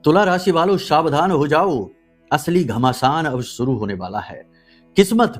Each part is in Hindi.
तुला राशि वालों सावधान हो जाओ, असली घमासान अब शुरू होने वाला है। किस्मत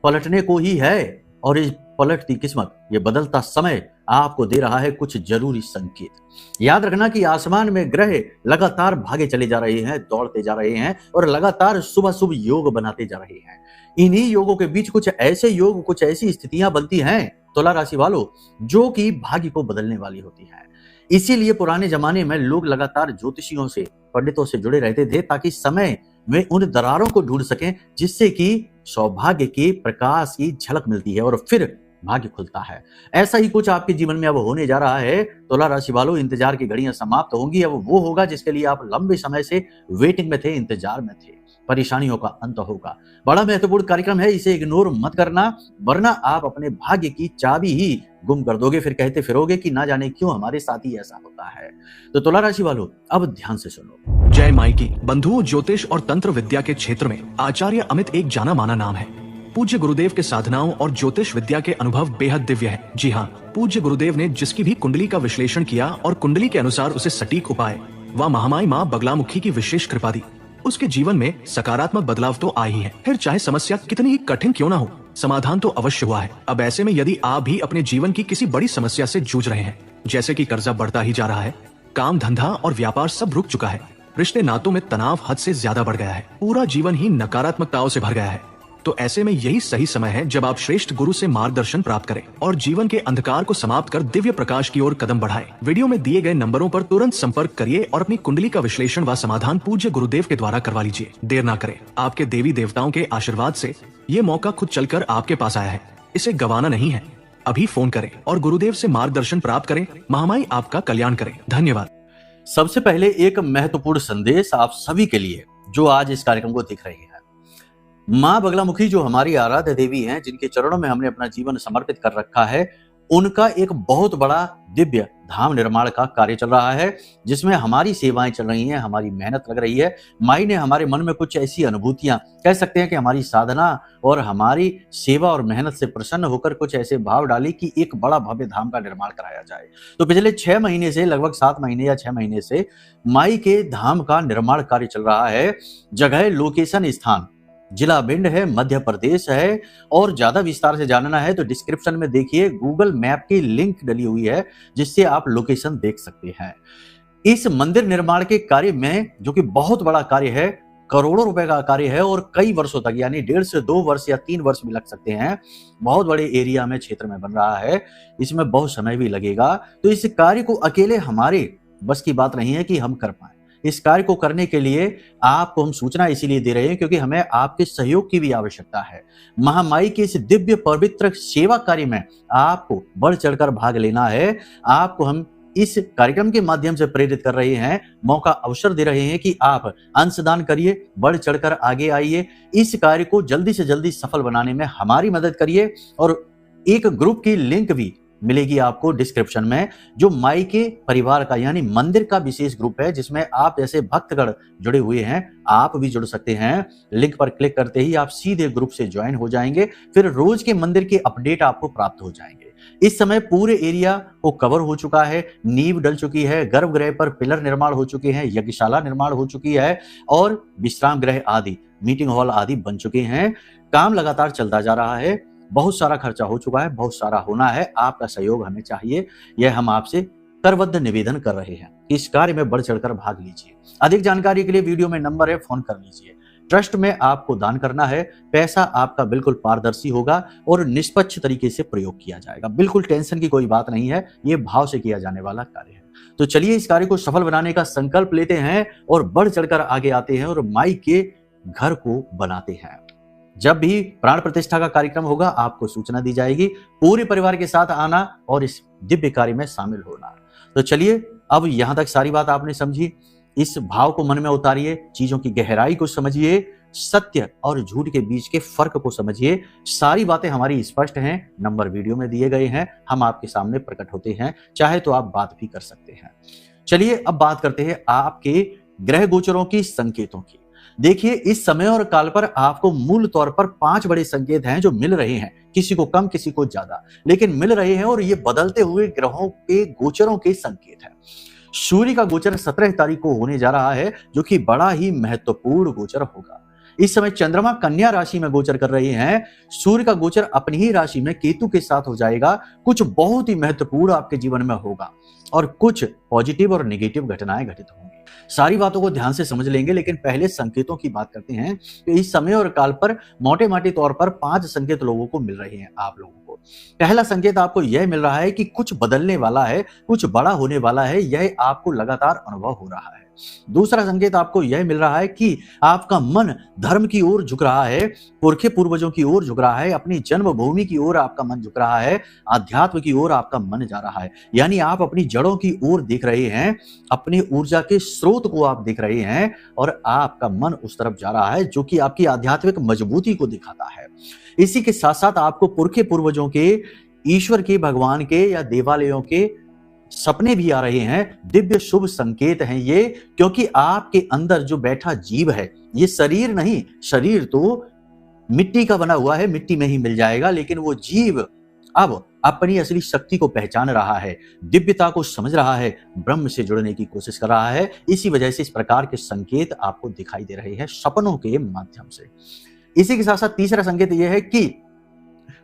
पलटने को ही है और इस पलटती किस्मत, ये बदलता समय आपको दे रहा है कुछ जरूरी संकेत। याद रखना कि आसमान में ग्रह लगातार भागे चले जा रहे हैं, दौड़ते जा रहे हैं और लगातार शुभ शुभ योग बनाते जा रहे हैं। इन्हीं योगों के बीच कुछ ऐसे योग, कुछ ऐसी स्थितियां बनती हैं तुला राशि वालों, जो कि भाग्य को बदलने वाली होती है। इसीलिए पुराने जमाने में लोग लगातार ज्योतिषियों से, पंडितों से जुड़े रहते थे ताकि समय में उन दरारों को ढूंढ सकें जिससे कि सौभाग्य के प्रकाश की झलक मिलती है और फिर भाग्य खुलता है। ऐसा ही कुछ आपके जीवन में अब होने जा रहा है। तुला राशि वालों, इंतजार की घड़ियां समाप्त होंगी। अब वो होगा जिसके लिए आप लंबे समय से वेटिंग में थे, इंतजार में थे। परेशानियों का अंत होगा। बड़ा महत्वपूर्ण कार्यक्रम है, इसे इग्नोर मत करना, वरना आप अपने भाग्य की चाबी ही गुम कर दोगे। फिर कहते फिरोगे कि ना जाने क्यों हमारे साथ ही ऐसा होता है। तो तुला राशि वालों, अब ध्यान से सुनो। जय माई की। बंधुओं, ज्योतिष और तंत्र विद्या के क्षेत्र में आचार्य अमित एक जाना माना नाम है। पूज्य गुरुदेव के साधनाओं और ज्योतिष विद्या के अनुभव बेहद दिव्य है। जी हाँ, पूज्य गुरुदेव ने जिसकी भी कुंडली का विश्लेषण किया और कुंडली के अनुसार उसे सटीक उपाय व महामाई माँ बगलामुखी की विशेष कृपा दी, उसके जीवन में सकारात्मक बदलाव तो आ ही है। फिर चाहे समस्या कितनी ही कठिन क्यों ना हो, समाधान तो अवश्य हुआ है। अब ऐसे में यदि आप भी अपने जीवन की किसी बड़ी समस्या से जूझ रहे हैं, जैसे कि कर्जा बढ़ता ही जा रहा है, काम धंधा और व्यापार सब रुक चुका है, रिश्ते नातों में तनाव हद से ज्यादा बढ़ गया है, पूरा जीवन ही नकारात्मकताओं से भर गया है, तो ऐसे में यही सही समय है जब आप श्रेष्ठ गुरु से मार्गदर्शन प्राप्त करें और जीवन के अंधकार को समाप्त कर दिव्य प्रकाश की ओर कदम बढ़ाएं। वीडियो में दिए गए नंबरों पर तुरंत संपर्क करिए और अपनी कुंडली का विश्लेषण व समाधान पूज्य गुरुदेव के द्वारा करवा लीजिए। देर ना करें, आपके देवी देवताओं के आशीर्वाद से ये मौका खुद चलकर आपके पास आया है, इसे गंवाना नहीं है। अभी फोन करें और गुरुदेव से मार्गदर्शन प्राप्त करें। महामाई आपका कल्याण करें। धन्यवाद। सबसे पहले एक महत्वपूर्ण संदेश आप सभी के लिए जो आज इस कार्यक्रम को देख रहे हैं। माँ बगलामुखी जो हमारी आराध्य देवी हैं, जिनके चरणों में हमने अपना जीवन समर्पित कर रखा है, उनका एक बहुत बड़ा दिव्य धाम निर्माण का कार्य चल रहा है, जिसमें हमारी सेवाएं चल रही हैं, हमारी मेहनत लग रही है। माई ने हमारे मन में कुछ ऐसी अनुभूतियां, कह सकते हैं कि हमारी साधना और हमारी सेवा और मेहनत से प्रसन्न होकर कुछ ऐसे भाव डाली कि एक बड़ा भव्य धाम का निर्माण कराया जाए। तो पिछले 6 महीने से, लगभग 7 महीने या 6 महीने से माई के धाम का निर्माण कार्य चल रहा है। जगह, लोकेशन, स्थान जिला भिंड है, मध्य प्रदेश है। और ज्यादा विस्तार से जानना है तो डिस्क्रिप्शन में देखिए, गूगल मैप की लिंक डली हुई है जिससे आप लोकेशन देख सकते हैं। इस मंदिर निर्माण के कार्य में, जो कि बहुत बड़ा कार्य है, करोड़ों रुपए का कार्य है और कई वर्षों तक, यानी 1.5 से 2 वर्ष या 3 वर्ष भी लग सकते हैं, बहुत बड़े एरिया में, क्षेत्र में बन रहा है, इसमें बहुत समय भी लगेगा। तो इस कार्य को अकेले हमारे बस की बात नहीं है कि हम कर पाए। इस कार्य को करने के लिए आपको हम सूचना इसीलिए दे रहे हैं क्योंकि हमें आपके सहयोग की भी आवश्यकता है। महामाई के इस दिव्य पवित्र सेवा कार्य में आपको बढ़ चढ़कर भाग लेना है। आपको हम इस कार्यक्रम के माध्यम से प्रेरित कर रहे हैं, मौका अवसर दे रहे हैं कि आप अंशदान करिए, बढ़ चढ़कर आगे आइए, इस कार्य को जल्दी से जल्दी सफल बनाने में हमारी मदद करिए। और एक ग्रुप की लिंक भी मिलेगी आपको डिस्क्रिप्शन में, जो माई के परिवार का, यानी मंदिर का विशेष ग्रुप है, जिसमें आप जैसे भक्तगण जुड़े हुए हैं, आप भी जुड़ सकते हैं। लिंक पर क्लिक करते ही आप सीधे ग्रुप से ज्वाइन हो जाएंगे। फिर रोज के मंदिर के अपडेट आपको प्राप्त हो जाएंगे। इस समय पूरे एरिया को कवर हो चुका है, नींव डल चुकी है, गर्भगृह पर पिलर निर्माण हो चुके हैं, यज्ञशाला निर्माण हो चुकी है और विश्राम गृह आदि, मीटिंग हॉल आदि बन चुके हैं। काम लगातार चलता जा रहा है। बहुत सारा खर्चा हो चुका है, बहुत सारा होना है। आपका सहयोग हमें चाहिए, यह हम आपसे करबद्ध निवेदन कर रहे हैं। इस कार्य में बढ़ चढ़कर भाग लीजिए। अधिक जानकारी के लिए वीडियो में नंबर है, फोन कर लीजिए। ट्रस्ट में आपको दान करना है, पैसा आपका बिल्कुल पारदर्शी होगा और निष्पक्ष तरीके से प्रयोग किया जाएगा। बिल्कुल टेंशन की कोई बात नहीं है, ये भाव से किया जाने वाला कार्य है। तो चलिए इस कार्य को सफल बनाने का संकल्प लेते हैं और बढ़ चढ़कर आगे आते हैं और माई के घर को बनाते हैं। जब भी प्राण प्रतिष्ठा का कार्यक्रम होगा आपको सूचना दी जाएगी। पूरे परिवार के साथ आना और इस दिव्य कार्य में शामिल होना। तो चलिए, अब यहां तक सारी बात आपने समझी, इस भाव को मन में उतारिए, चीजों की गहराई को समझिए, सत्य और झूठ के बीच के फर्क को समझिए। सारी बातें हमारी स्पष्ट हैं, नंबर वीडियो में दिए गए हैं, हम आपके सामने प्रकट होते हैं, चाहे तो आप बात भी कर सकते हैं। चलिए अब बात करते हैं आपके ग्रह गोचरों की, संकेतों की। देखिए, इस समय और काल पर आपको मूल तौर पर 5 बड़े संकेत हैं जो मिल रहे हैं, किसी को कम किसी को ज्यादा, लेकिन मिल रहे हैं और ये बदलते हुए ग्रहों के गोचरों के संकेत हैं। सूर्य का गोचर 17 तारीख को होने जा रहा है, जो कि बड़ा ही महत्वपूर्ण गोचर होगा। इस समय चंद्रमा कन्या राशि में गोचर कर रहे हैं। सूर्य का गोचर अपनी ही राशि में केतु के साथ हो जाएगा। कुछ बहुत ही महत्वपूर्ण आपके जीवन में होगा और कुछ पॉजिटिव और नेगेटिव घटनाएं घटित होंगी। सारी बातों को ध्यान से समझ लेंगे, लेकिन पहले संकेतों की बात करते हैं। तो इस समय और काल पर मोटे मोटे तौर पर 5 संकेत लोगों को मिल रहे हैं। आप लोगों को पहला संकेत आपको यह मिल रहा है कि कुछ बदलने वाला है, कुछ बड़ा होने वाला है, यह आपको लगातार अनुभव हो रहा है। दूसरा संकेत आपको यह मिल रहा है कि आपका मन धर्म की ओर झुक रहा है, पुरखे पूर्वजों की ओर झुक रहा है, अपनी जन्मभूमि की ओर आपका मन झुक रहा है, आध्यात्म की ओर आपका मन जा रहा है। यानी आप अपनी जड़ों की ओर देख रहे हैं, अपनी ऊर्जा के स्रोत को आप देख रहे हैं और आपका मन उस तरफ जा रहा है, जो कि आपकी आध्यात्मिक मजबूती को दिखाता है। इसी के साथ साथ आपको पुरखे पूर्वजों के, ईश्वर के, भगवान के या देवालयों के सपने भी आ रहे हैं। दिव्य शुभ संकेत हैं ये, क्योंकि आपके अंदर जो बैठा जीव है, ये शरीर नहीं, शरीर तो मिट्टी का बना हुआ है, मिट्टी में ही मिल जाएगा, लेकिन वो जीव अब अपनी असली शक्ति को पहचान रहा है, दिव्यता को समझ रहा है, ब्रह्म से जुड़ने की कोशिश कर रहा है। इसी वजह से इस प्रकार के संकेत आपको दिखाई दे रहे हैं सपनों के माध्यम से। इसी के साथ साथ तीसरा संकेत यह है कि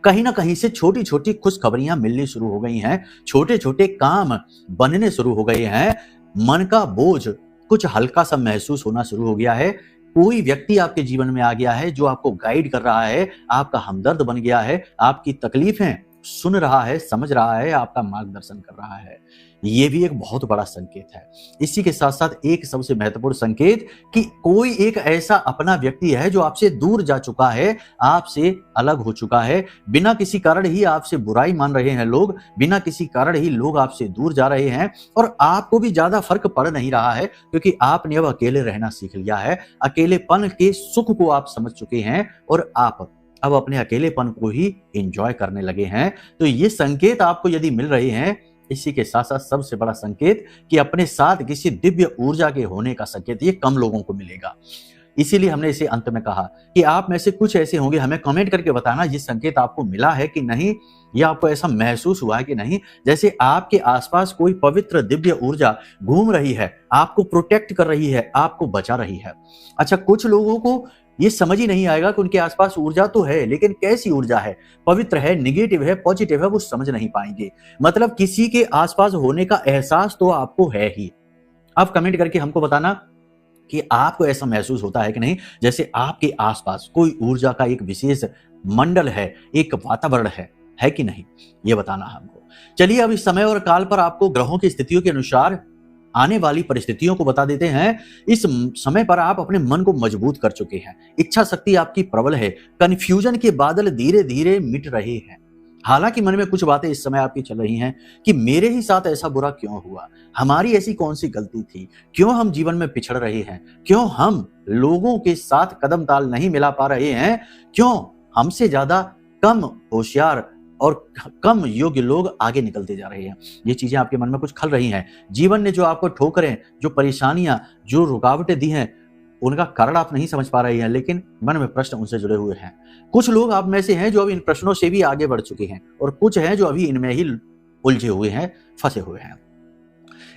कहीं ना कहीं से छोटी छोटी खुशखबरियां मिलनी शुरू हो गई हैं, छोटे छोटे काम बनने शुरू हो गए हैं, मन का बोझ कुछ हल्का सा महसूस होना शुरू हो गया है। कोई व्यक्ति आपके जीवन में आ गया है जो आपको गाइड कर रहा है, आपका हमदर्द बन गया है, आपकी तकलीफें सुन रहा है, समझ रहा है, आपका मार्गदर्शन कर रहा है। ये भी एक बहुत बड़ा संकेत है। इसी के साथ साथ एक सबसे महत्वपूर्ण संकेत कि कोई एक ऐसा अपना व्यक्ति है जो आपसे दूर जा चुका है, आपसे अलग हो चुका है। बिना किसी कारण ही आपसे बुराई मान रहे हैं लोग, बिना किसी कारण ही लोग आपसे दूर जा रहे हैं और आपको भी ज्यादा फर्क पड़ नहीं रहा है, क्योंकि आपने अब अकेले रहना सीख लिया है। अकेलेपन के सुख को आप समझ चुके हैं और आप अब अपने अकेलेपन को ही एंजॉय करने लगे हैं। तो ये संकेत आपको यदि मिल रहे हैं, इसी के साथ साथ सबसे बड़ा संकेत कि अपने साथ किसी दिव्य ऊर्जा के होने का संकेत, ये कम लोगों को मिलेगा। इसीलिए हमने इसे अंत में कहा कि आप में से कुछ ऐसे होंगे, हमें कमेंट करके बताना ये संकेत आपको मिला है कि नहीं, या आपको ऐसा महसूस हुआ है कि नहीं, जैसे आपके आसपास कोई पवित्र दिव्य ऊर्जा घूम रही है, आपको प्रोटेक्ट कर रही है, आपको बचा रही है। अच्छा, कुछ लोगों को ये समझ ही नहीं आएगा कि उनके आसपास ऊर्जा तो है, लेकिन कैसी ऊर्जा है, पवित्र है, निगेटिव है, पॉजिटिव है, वो समझ नहीं पाएंगे। मतलब किसी के आसपास होने का एहसास तो आपको है ही। आप कमेंट करके हमको बताना कि आपको ऐसा महसूस होता है कि नहीं, जैसे आपके आसपास कोई ऊर्जा का एक विशेष मंडल है, एक वातावरण है कि नहीं, ये बताना हमको। चलिए अब इस समय और काल पर आपको ग्रहों की स्थितियों के अनुसार आने वाली परिस्थितियों को बता देते हैं। इस समय पर आप अपने मन को मजबूत कर चुके हैं, इच्छा शक्ति आपकी प्रबल है, कन्फ्यूजन के बादल धीरे धीरे मिट रहे हैं। हालांकि मन में कुछ बातें इस समय आपकी चल रही हैं कि मेरे ही साथ ऐसा बुरा क्यों हुआ, हमारी ऐसी कौन सी गलती थी, क्यों हम जीवन में पिछड़ रहे हैं, क्यों हम लोगों के साथ कदम ताल नहीं मिला पा रहे हैं, क्यों हमसे ज्यादा कम होशियार और कम योग्य लोग आगे निकलते जा रहे हैं। ये चीजें आपके मन में कुछ खल रही हैं। जीवन ने जो आपको ठोकरें, जो परेशानियां, जो रुकावटें दी हैं, उनका कारण आप नहीं समझ पा रहे हैं, लेकिन मन में प्रश्न उनसे जुड़े हुए हैं। कुछ लोग आप में से हैं जो अब इन प्रश्नों से भी आगे बढ़ चुके हैं और कुछ हैं जो अभी इनमें ही उलझे हुए हैं, फंसे हुए हैं।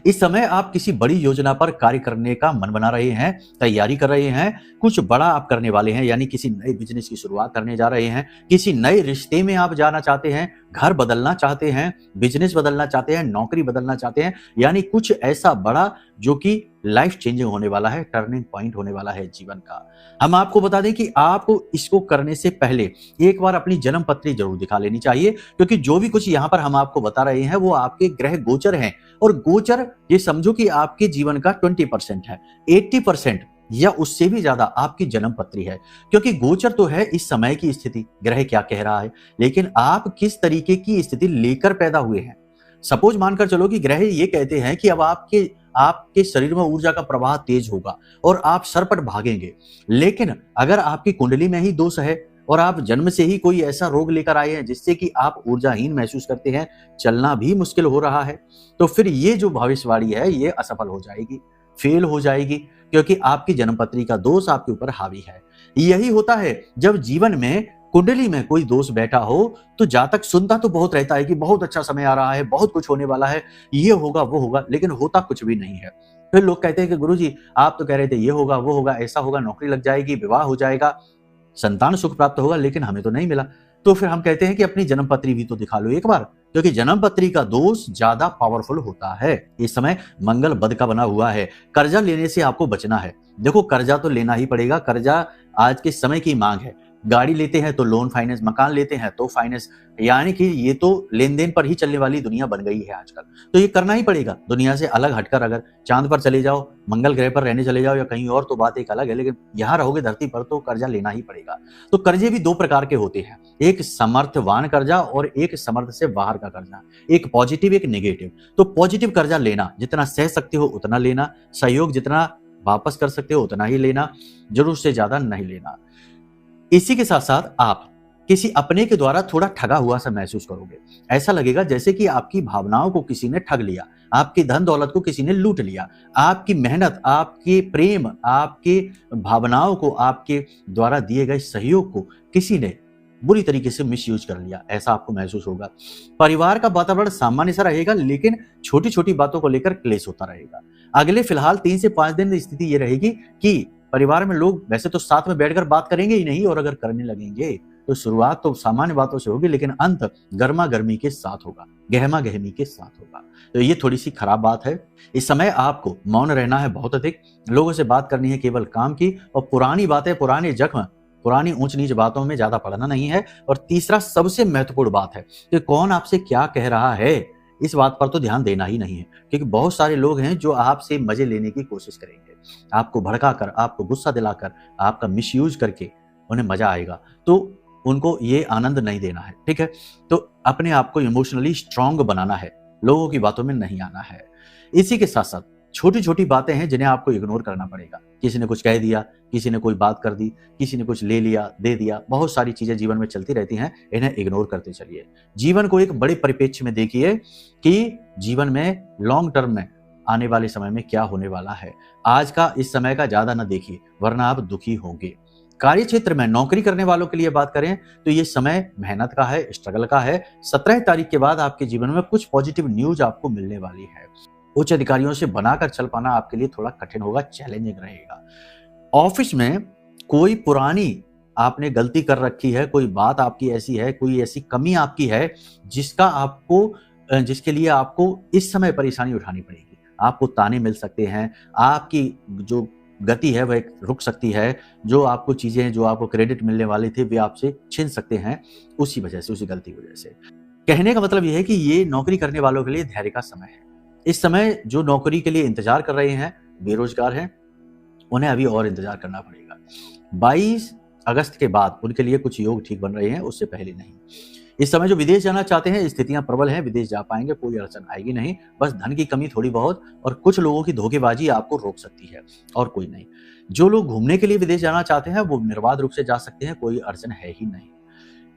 इस समय आप किसी बड़ी योजना पर कार्य करने का मन बना रहे हैं, तैयारी कर रहे हैं, कुछ बड़ा आप करने वाले हैं, यानी किसी नए बिजनेस की शुरुआत करने जा रहे हैं, किसी नए रिश्ते में आप जाना चाहते हैं, घर बदलना चाहते हैं, बिजनेस बदलना चाहते हैं, नौकरी बदलना चाहते हैं, यानी कुछ ऐसा बड़ा जो कि लाइफ चेंजिंग होने वाला है, टर्निंग पॉइंट होने वाला है जीवन का। हम आपको बता दें कि आपको इसको करने से पहले एक बार अपनी जन्म पत्री जरूर दिखा लेनी चाहिए, क्योंकि जो भी कुछ यहाँ पर हम आपको बता रहे हैं वो आपके ग्रह गोचर हैं, और गोचर ये समझो कि आपके जीवन का 20% है, 80% या उससे भी ज्यादा आपकी जन्म पत्री है। क्योंकि गोचर तो है इस समय की स्थिति, ग्रह क्या कह रहा है, लेकिन आप किस तरीके की स्थिति लेकर पैदा हुए हैं। सपोज मानकर चलो कि ग्रह ये कहते हैं कि अब आपके शरीर में ऊर्जा का प्रवाह तेज होगा और आप सरपट भागेंगे, लेकिन अगर आपकी कुंडली में ही दोष है और आप जन्म से ही कोई ऐसा रोग लेकर आए हैं जिससे कि आप ऊर्जाहीन महसूस करते हैं, चलना भी मुश्किल हो रहा है, तो फिर ये जो भविष्यवाणी है ये असफल हो जाएगी, फेल हो जाएगी, क्योंकि आपकी जन्मपत्री का दोष आपके ऊपर हावी है। यही होता है जब जीवन में कुंडली में कोई दोस्त बैठा हो तो जातक सुनता तो बहुत रहता है कि बहुत अच्छा समय आ रहा है, बहुत कुछ होने वाला है, ये होगा वो होगा, लेकिन होता कुछ भी नहीं है। फिर लोग कहते हैं कि गुरुजी आप तो कह रहे थे ये होगा वो होगा, ऐसा होगा, नौकरी लग जाएगी, विवाह हो जाएगा, संतान सुख प्राप्त होगा, लेकिन हमें तो नहीं मिला। तो फिर हम कहते हैं कि अपनी जन्म पत्री भी तो दिखा लो एक बार, क्योंकि जन्म पत्री का दोष ज्यादा पावरफुल होता है। इस समय मंगल बद का बना हुआ है, कर्जा लेने से आपको बचना है। देखो कर्जा तो लेना ही पड़ेगा, कर्जा आज के समय की मांग है। गाड़ी लेते हैं तो लोन फाइनेंस, मकान लेते हैं तो फाइनेंस, यानी कि ये तो लेन देन पर ही चलने वाली दुनिया बन गई है आजकल। तो ये करना ही पड़ेगा। दुनिया से अलग हटकर अगर चांद पर चले जाओ, मंगल ग्रह पर रहने चले जाओ या कहीं और, तो बात एक अलग है, लेकिन यहाँ रहोगे धरती पर तो कर्जा लेना ही पड़ेगा। तो कर्जे भी दो प्रकार के होते हैं, एक समर्थवान कर्जा और एक समर्थ से बाहर का कर्जा, एक पॉजिटिव एक नेगेटिव। तो पॉजिटिव कर्जा लेना, जितना सह सकते हो उतना लेना, सहयोग जितना वापस कर सकते हो उतना ही लेना, जरूर से ज्यादा नहीं लेना। इसी के साथ साथ आप किसी अपने के द्वारा थोड़ा ठगा हुआ सा महसूस करोगे। ऐसा लगेगा जैसे कि आपकी भावनाओं को किसी ने ठग लिया, आपकी धन दौलत को किसी ने लूट लिया, आपकी मेहनत, आपके प्रेम, आपके भावनाओं को, आपके द्वारा दिए गए सहयोग को किसी ने बुरी तरीके से मिसयूज कर लिया, ऐसा आपको महसूस होगा। परिवार का वातावरण सामान्य सा रहेगा, लेकिन छोटी छोटी बातों को लेकर क्लेश होता रहेगा। अगले फिलहाल 3 से 5 दिन स्थिति ये रहेगी कि परिवार में लोग वैसे तो साथ में बैठकर बात करेंगे ही नहीं, और अगर करने लगेंगे तो शुरुआत तो सामान्य बातों से होगी, लेकिन अंत गर्मा गर्मी के साथ होगा, गहमा गहमी के साथ होगा। तो ये थोड़ी सी खराब बात है। इस समय आपको मौन रहना है बहुत अधिक, लोगों से बात करनी है केवल काम की, और पुरानी बातें, पुराने जख्म, पुरानी ऊंच नीच बातों में ज्यादा पड़ना नहीं है। और तीसरा सबसे महत्वपूर्ण बात है कि कौन आपसे क्या कह रहा है, इस बात पर तो ध्यान देना ही नहीं है, क्योंकि बहुत सारे लोग हैं जो आपसे मजे लेने की कोशिश करेंगे, आपको भड़काकर, आपको गुस्सा दिलाकर, आपका मिसयूज करके उन्हें मजा आएगा, तो उनको ये आनंद नहीं देना है। ठीक है, तो अपने आप को इमोशनली स्ट्रांग बनाना है, लोगों की बातों में नहीं आना है। इसी के साथ साथ छोटी छोटी बातें हैं जिन्हें आपको इग्नोर करना पड़ेगा। किसी ने कुछ कह दिया, किसी ने कोई बात कर दी, किसी ने कुछ ले लिया दे दिया, बहुत सारी चीजें जीवन में चलती रहती हैं, इन्हें इग्नोर करते चलिए। जीवन को एक बड़े परिप्रेक्ष्य में देखिए कि जीवन में लॉन्ग टर्म में आने वाले समय में क्या होने वाला है। आज का इस समय का ज्यादा न देखिए, वरना आप दुखी होंगे। कार्य क्षेत्र में नौकरी करने वालों के लिए बात करें तो ये समय मेहनत का है, स्ट्रगल का है। 17 तारीख के बाद आपके जीवन में कुछ पॉजिटिव न्यूज आपको मिलने वाली है। उच्च अधिकारियों से बनाकर चल पाना आपके लिए थोड़ा कठिन होगा, चैलेंजिंग रहेगा। ऑफिस में कोई पुरानी आपने गलती कर रखी है, कोई बात आपकी ऐसी है, कोई ऐसी कमी आपकी है जिसके लिए आपको इस समय परेशानी उठानी पड़ेगी। आपको ताने मिल सकते हैं, आपकी जो गति है वह रुक सकती है, जो आपको चीजें, जो आपको क्रेडिट मिलने वाले थे वे आपसे छीन सकते हैं उसी वजह से, उसी गलती की वजह से। कहने का मतलब यह है कि ये नौकरी करने वालों के लिए धैर्य का समय है। इस समय जो नौकरी के लिए इंतजार कर रहे हैं, बेरोजगार हैं, उन्हें अभी और इंतजार करना पड़ेगा। 22 अगस्त के बाद उनके लिए कुछ योग ठीक बन रहे हैं, उससे पहले नहीं। इस समय जो विदेश जाना चाहते हैं, स्थितियां प्रबल हैं, विदेश जा पाएंगे, कोई अड़चन आएगी नहीं। बस धन की कमी थोड़ी बहुत और कुछ लोगों की धोखेबाजी आपको रोक सकती है, और कोई नहीं। जो लोग घूमने के लिए विदेश जाना चाहते हैं वो निर्बाध रूप से जा सकते हैं, कोई अड़चन है ही नहीं।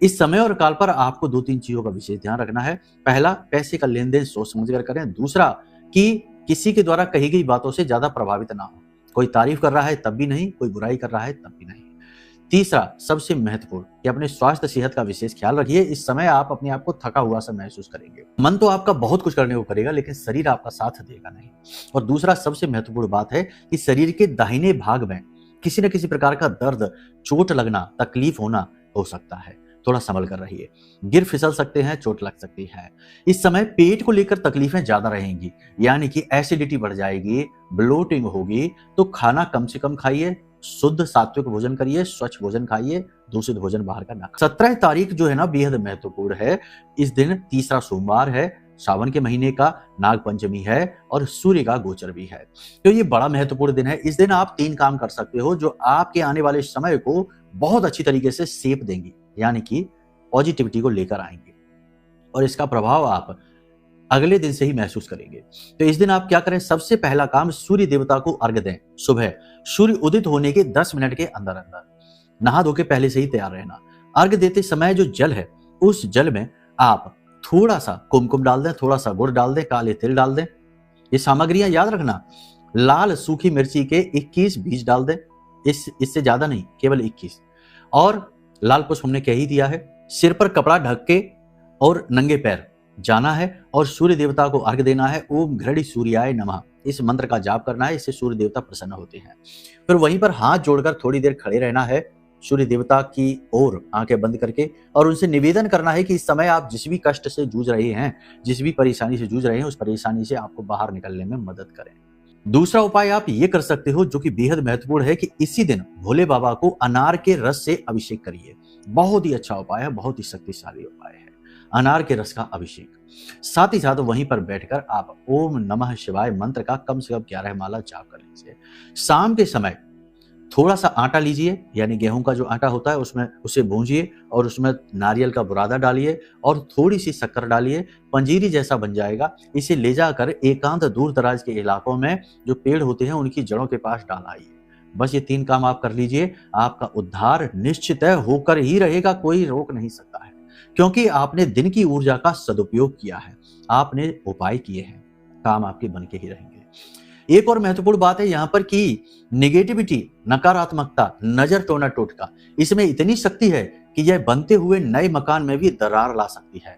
इस समय और काल पर आपको 2-3 चीजों का विशेष ध्यान रखना है। पहला, पैसे का लेन देन सोच समझ कर करें। दूसरा, कि किसी के द्वारा कही गई बातों से ज्यादा प्रभावित ना हो। कोई तारीफ कर रहा है तब भी नहीं, कोई बुराई कर रहा है तब भी नहीं। तीसरा, सबसे महत्वपूर्ण, कि अपने स्वास्थ्य सेहत का विशेष ख्याल रखिए। इस समय आप अपने आप को थका हुआ सा महसूस करेंगे। मन तो आपका बहुत कुछ करने को करेगा, लेकिन शरीर आपका साथ देगा नहीं। और दूसरा सबसे महत्वपूर्ण बात है कि शरीर के दाहिने भाग में किसी न किसी प्रकार का दर्द, चोट लगना, तकलीफ होना हो सकता है। थोड़ा संभल कर रहिए, गिर फिसल सकते हैं, चोट लग सकती है। इस समय पेट को लेकर तकलीफें ज्यादा रहेंगी, यानी कि एसिडिटी बढ़ जाएगी, ब्लोटिंग होगी। तो खाना कम से कम खाइए, शुद्ध सात्विक भोजन करिए, स्वच्छ भोजन खाइए, दूषित भोजन बाहर का ना खाइए। 17 तारीख जो है ना बेहद महत्वपूर्ण है। इस दिन तीसरा सोमवार है, सावन के महीने का नाग पंचमी है और सूर्य का गोचर भी है। तो ये बड़ा महत्वपूर्ण दिन है। इस दिन आप 3 काम कर सकते हो जो आपके आने वाले समय को बहुत अच्छी तरीके से शेप देंगी, यानी कि पॉजिटिविटी को लेकर आएंगे, और इसका प्रभाव आप अगले दिन से ही महसूस करेंगे। तो इस दिन आप क्या करें? सबसे पहला काम, सूर्य देवता को अर्घ्य दें। सुबह सूर्य उदित होने के 10 मिनट के अंदर अंदर नहा धो के पहले से ही तैयार रहना। अर्घ्य देते समय जो जल है, उस जल में आप थोड़ा सा कुमकुम डाल दें, थोड़ा सा गुड़ डाल दें, काले तिल डाल दें। ये सामग्रियां याद रखना। लाल सूखी मिर्ची के 21 बीज डाल दें, इससे ज्यादा नहीं, केवल 21। और लाल पुष्प हमने कह ही दिया है। सिर पर कपड़ा ढक के और नंगे पैर जाना है और सूर्य देवता को अर्घ देना है। ओम घृणी सूर्याय नमः, इस मंत्र का जाप करना है, इससे सूर्य देवता प्रसन्न होते हैं। फिर वहीं पर हाथ जोड़कर थोड़ी देर खड़े रहना है सूर्य देवता की ओर आंखें बंद करके, और उनसे निवेदन करना है कि इस समय आप जिस भी कष्ट से जूझ रहे हैं, जिस भी परेशानी से जूझ रहे हैं, उस परेशानी से आपको बाहर निकलने में मदद करें। दूसरा उपाय आप ये कर सकते हो जो कि बेहद महत्वपूर्ण है कि इसी दिन भोले बाबा को अनार के रस से अभिषेक करिए। बहुत ही अच्छा उपाय है, बहुत ही शक्तिशाली उपाय है अनार के रस का अभिषेक। साथ ही साथ वहीं पर बैठकर आप ओम नमः शिवाय मंत्र का कम से कम 11 माला जाप कर लीजिए। शाम के समय थोड़ा सा आटा लीजिए, यानी गेहूं का जो आटा होता है उसमें उसे भूंजिए और उसमें नारियल का बुरादा डालिए और थोड़ी सी शक्कर डालिए, पंजीरी जैसा बन जाएगा। इसे ले जाकर एकांत दूर दराज के इलाकों में जो पेड़ होते हैं उनकी जड़ों के पास डाल आइए। बस ये 3 काम आप कर लीजिए, आपका उद्धार निश्चित है, होकर ही रहेगा, कोई रोक नहीं सकता है, क्योंकि आपने दिन की ऊर्जा का सदुपयोग किया है, आपने उपाय किए हैं, काम आपके बन के ही रहेंगे। एक और महत्वपूर्ण बात है यहाँ पर कि निगेटिविटी, नकारात्मकता, नजर टोना टोटका, इसमें इतनी शक्ति है कि यह बनते हुए नए मकान में भी दरार ला सकती है,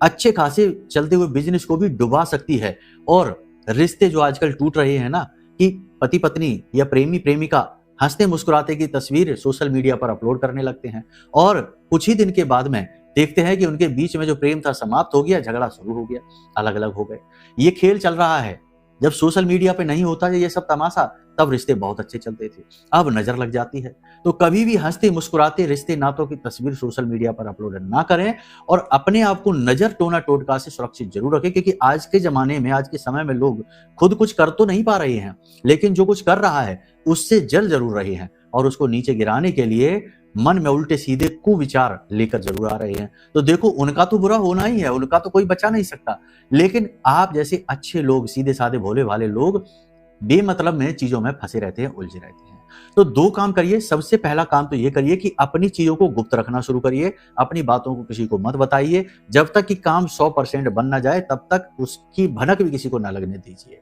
अच्छे खासे चलते हुए बिजनेस को भी डुबा सकती है। और रिश्ते जो आजकल टूट रहे हैं ना, कि पति पत्नी या प्रेमी प्रेमिका हंसते मुस्कुराते की तस्वीर सोशल मीडिया पर अपलोड करने लगते हैं और कुछ ही दिन के बाद में देखते हैं कि उनके बीच में जो प्रेम था समाप्त हो गया, झगड़ा शुरू हो गया, अलग अलग हो गए। ये खेल चल रहा है। जब सोशल मीडिया पे नहीं होता ये सब तमाशा, तब रिश्ते बहुत अच्छे चलते थे, अब नजर लग जाती है। तो कभी भी हंसते मुस्कुराते रिश्ते नातों की तस्वीर सोशल मीडिया पर अपलोड ना करें और अपने आप को नजर टोना टोटका से सुरक्षित जरूर रखें, क्योंकि आज के जमाने में, आज के समय में लोग खुद कुछ कर तो नहीं पा रहे हैं, लेकिन जो कुछ कर रहा है उससे जल जरूर रहे हैं और उसको नीचे गिराने के लिए मन में उल्टे सीधे कुविचार लेकर जरूर आ रहे हैं। तो देखो, उनका तो बुरा होना ही है, उनका तो कोई बचा नहीं सकता, लेकिन आप जैसे अच्छे लोग, सीधे साधे भोले भाले लोग बेमतलब में चीजों में फंसे रहते हैं, उलझे रहते हैं। तो 2 काम करिए। सबसे पहला काम तो ये करिए कि अपनी चीजों को गुप्त रखना शुरू करिए, अपनी बातों को किसी को मत बताइए। जब तक कि काम 100% बन ना जाए तब तक उसकी भनक भी किसी को ना लगने दीजिए।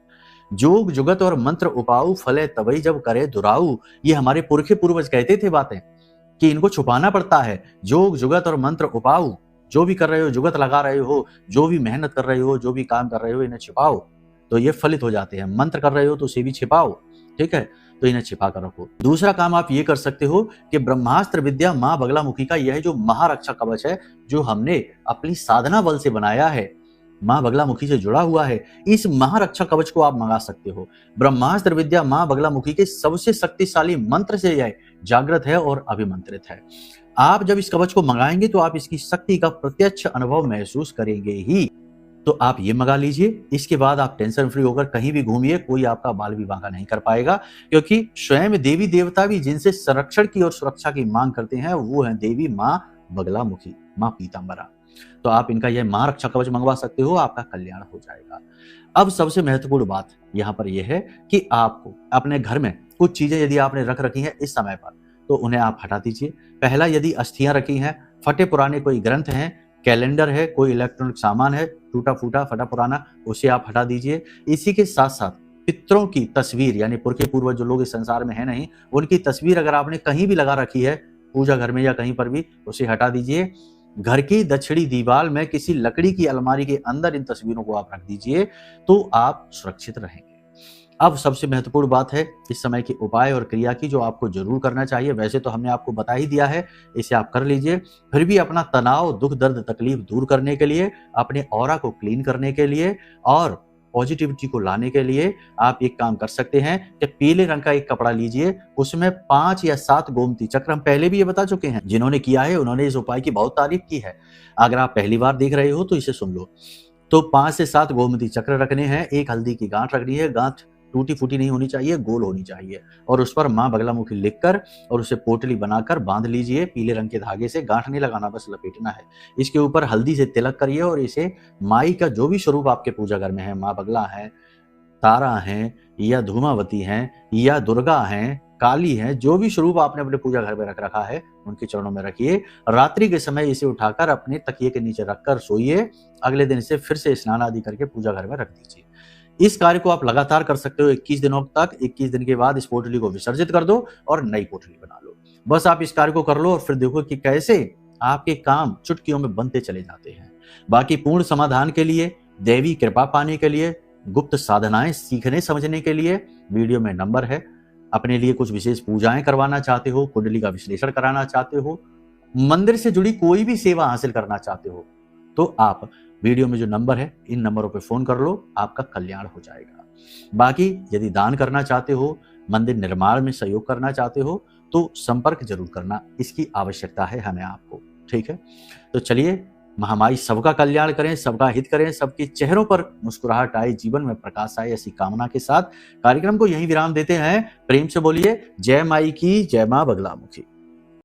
जोग जुगत और मंत्र उपाऊ, फले तबई जब करे दुराऊ, ये हमारे पुरखे पूर्वज कहते थे बातें कि इनको छुपाना पड़ता है। जोग जुगत और मंत्र उपाऊ, जो भी कर रहे हो, जुगत लगा रहे हो, जो भी मेहनत कर रहे हो, जो भी काम कर रहे हो, इन्हें छिपाओ तो ये फलित हो जाते हैं। मंत्र कर रहे हो तो उसे भी छिपाओ, ठीक है, तो इन्हें छिपा कर रखो। दूसरा काम आप ये कर सकते हो कि ब्रह्मास्त्र विद्या मां बगलामुखी का यह जो महारक्षा कवच है, जो हमने अपनी साधना बल से बनाया है, मां बगलामुखी से जुड़ा हुआ है, इस महारक्षा कवच को आप मंगा सकते हो। ब्रह्मास्त्र विद्या मां बगलामुखी के सबसे शक्तिशाली मंत्र से यह जागृत है और अभिमंत्रित है। आप जब इस कवच को मंगाएंगे तो आप इसकी शक्ति का प्रत्यक्ष अनुभव महसूस करेंगे ही। तो आप ये मंगा लीजिए। इसके बाद आप टेंशन फ्री होकर कहीं भी घूमिए, कोई आपका बाल विवाह नहीं कर पाएगा, क्योंकि स्वयं देवी देवता भी जिनसे संरक्षण की और सुरक्षा की मांग करते हैं वो है देवी मां बगलामुखी, मां पीतांबरा। तो आप इनका यह महारक्षा कवच मंगवा सकते हो, आपका कल्याण हो जाएगा। अब सबसे महत्वपूर्ण बात यहाँ पर यह है कि आपको अपने घर में कुछ चीजें यदि आपने रख रखी हैं इस समय पर, तो उन्हें आप हटा दीजिए। पहला, यदि अस्थियां रखी हैं, फटे पुराने कोई ग्रंथ हैं, कैलेंडर है, कोई इलेक्ट्रॉनिक सामान है टूटा फूटा फटा पुराना, उसे आप हटा दीजिए। इसी के साथ साथ पितरों की तस्वीर, यानी पुरखे पूर्वज जो लोग इस संसार में है नहीं, उनकी तस्वीर अगर आपने कहीं भी लगा रखी है पूजा घर में या कहीं पर भी, उसे हटा दीजिए। घर की दक्षिणी दीवार में किसी लकड़ी की अलमारी के अंदर इन तस्वीरों को आप रख दीजिए, तो आप सुरक्षित रहेंगे। अब सबसे महत्वपूर्ण बात है इस समय के उपाय और क्रिया की, जो आपको जरूर करना चाहिए। वैसे तो हमने आपको बता ही दिया है, इसे आप कर लीजिए। फिर भी अपना तनाव, दुख दर्द, तकलीफ दूर करने के लिए, अपने ऑरा को क्लीन करने के लिए और पॉजिटिविटी को लाने के लिए आप एक काम कर सकते हैं कि पीले रंग का एक कपड़ा लीजिए, उसमें 5 या 7 गोमती चक्र, हम पहले भी ये बता चुके हैं, जिन्होंने किया है उन्होंने इस उपाय की बहुत तारीफ की है। अगर आप पहली बार देख रहे हो तो इसे सुन लो। तो 5 से 7 गोमती चक्र रखने हैं, एक हल्दी की गांठ रखनी है, गांठ टूटी फूटी नहीं होनी चाहिए, गोल होनी चाहिए, और उस पर मां बगलामुखी लिखकर और उसे पोटली बनाकर बांध लीजिए पीले रंग के धागे से। गांठ नहीं लगाना, बस लपेटना है। इसके ऊपर हल्दी से तिलक करिए और इसे माई का जो भी स्वरूप आपके पूजा घर में है, मां बगला है, तारा है, या धूमावती है, या दुर्गा है, काली है, जो भी स्वरूप आपने अपने पूजा घर में रख रखा है उनके चरणों में रखिए। रात्रि के समय इसे उठाकर अपने तकिए के नीचे रखकर सोइए। अगले दिन से फिर से स्नान आदि करके पूजा घर में रख दीजिए। इस कार्य को आप लगातार कर सकते हो 21 दिनों तक। 21 दिन के बाद इस पोटली को विसर्जित कर दो और नई पोटली बना लो। बस आप इस कार्य को कर लो और फिर देखो कि कैसे आपके काम चुटकियों में बनते चले जाते हैं। बाकी पूर्ण समाधान के लिए, देवी कृपा पाने के लिए, गुप्त साधनाएं सीखने समझने के लिए वीडियो में नंबर है। अपने लिए कुछ विशेष पूजाएं करवाना चाहते हो, कुंडली का विश्लेषण कराना चाहते हो, मंदिर से जुड़ी कोई भी सेवा हासिल करना चाहते हो, तो आप वीडियो में जो नंबर है इन नंबरों पे फोन कर लो, आपका कल्याण हो जाएगा। बाकी यदि दान करना चाहते हो, मंदिर निर्माण में सहयोग करना चाहते हो, तो संपर्क जरूर करना, इसकी आवश्यकता है हमें आपको। ठीक है, तो चलिए, महामाई सबका कल्याण करें, सबका हित करें, सबके चेहरों पर मुस्कुराहट आए, जीवन में प्रकाश आए, ऐसी कामना के साथ कार्यक्रम को यहीं विराम देते हैं। प्रेम से बोलिए जय माई की, जय मां बगलामुखी।